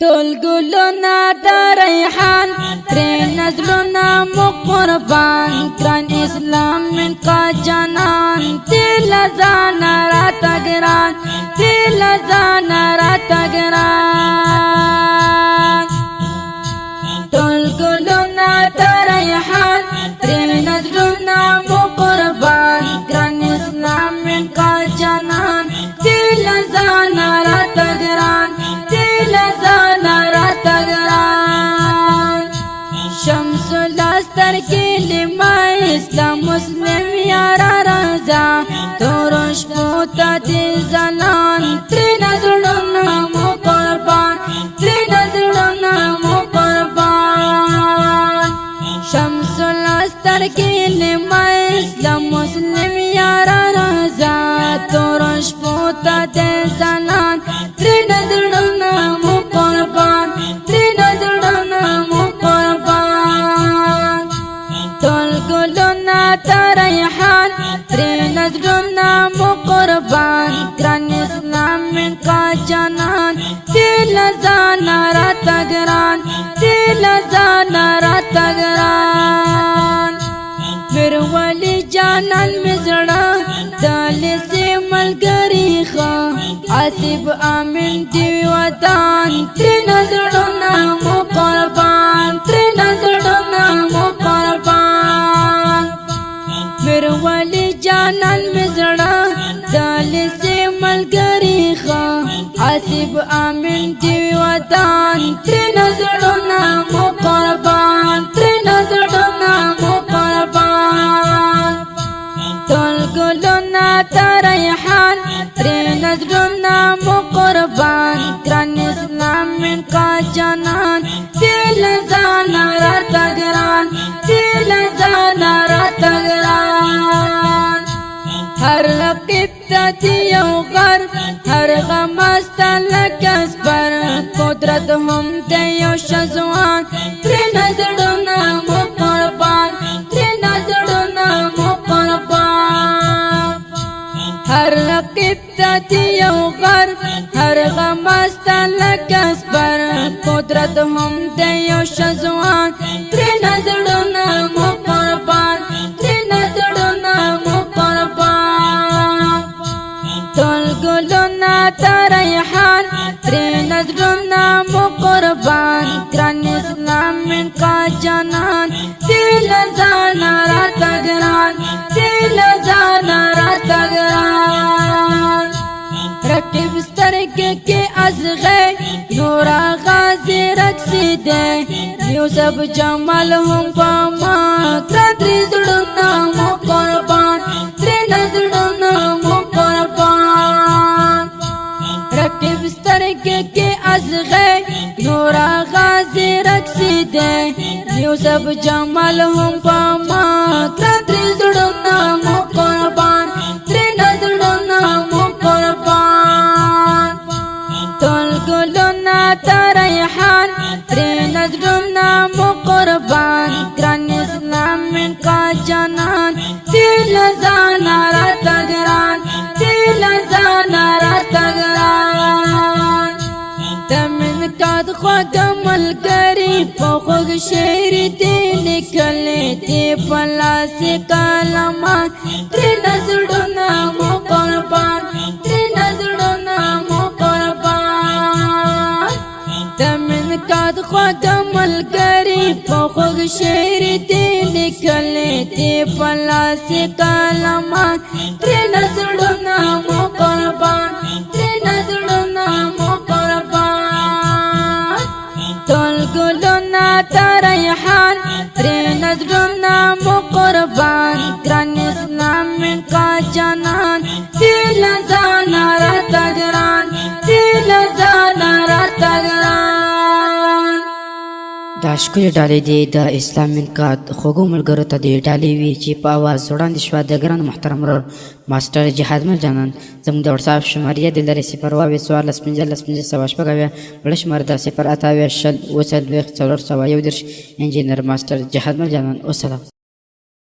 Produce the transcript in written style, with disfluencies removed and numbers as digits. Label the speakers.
Speaker 1: ټول ګلونه د ریحان ترې نظرونه مو قربان ګران اسلام من کا جانان دل ځان راته ګران دل ځان راته ګران ټول ګلونه د ریحان ترې نظرونه مو قربان ګران اسلام من کا جانان دل ځان راته ګران شمس الاستر کی لما اسلام مسلم یارا رضا تورش پوتا دی زلان تری نظرنا مو قربان تری نظرنا مو قربان شمس الاستر کی لما اسلام مسلم یارا رضا تورش پوتا دی زلان تری نظرنا مو قربان تری نظرنا مو ریحان ترې نظرونه مو قربان ګران اسلام من کا جانان دل ځان راته ګران دل ځان راته ګران میر ولی جانان مې زړه دل سي ملګری ښه آصف امین دی وطن ترې نظرونه مو قربان ترې نظرونه مو قربان میر ولی جانان مزړه دل سي ملګری ښه آصف امین دی وطن ترې نظرونه مو قربان ترې نظرونه مو قربان ټول ګلونه د ریحان ترې نظرونه مو قربان ګران اسلام من کا جانان دل ځان راته ګران دل ځان راته ګران هر رقیب ته یو غر هر غم است لکه سپر قدرت هم ته یو شزوان ترې نظرونه مو قربان ترې نظرونه مو قربان هر رقیب ته یو غر هر غم است لکه سپر قدرت هم ته یو شزوان ترې نظرونه مو قربان ترې نظرونه مو قربان ټول ګلونه د ریحان ترې نظرونه مو قربان ګران اسلام من کا جانان دل ځان راته ګران دل ځان راته ګران رقیب سترګې کې ازغې نور غازی رقصې دې یوسف جمال هم په ما ترې زړونه مو قربان ترې نظرونه مو قربان رقیب سترګې کې ازغې نور غازی رقصې دې یوسف جمال هم په ما ترې زړونه مو قربان ترې نظرونه مو قربان ټول ګلونه د ریحان ترې نظرونه مو قربان ګران اسلام من کا جانان دل ځان راته ګران دل ځان راته ګران تمن کا د خوږ ملګری په خوږ شعر دې لیکلې دې په لاس کلمات ترې نظرونه مو قربان ترې نظرونه مو قربان تمن کا د خوږ ملګری په خوږ شعر دې لیکلې دې په لاس کلمات ترې نظرونه مو قربان ترې نظرونه مو قربان ټول ګلونه د ریحان ترې نظرونه مو قربان ګران اسلام من کا جانان دل ځان راته ګران دل ځان راته ګران
Speaker 2: دا ښکلې ډالۍ دی د اسلام من کا خوږو ملګرو ته د ډالۍ وي چې په اواز وړاندې شوه د ګران محترم ورور ماسټر جهاد مل جانان زموږ د وټساپ شمارې د لرې 0 14 15 15 شماره د 0 28 شل 4 4 انجینر ماسټر جهاد مل جانان. والسلام.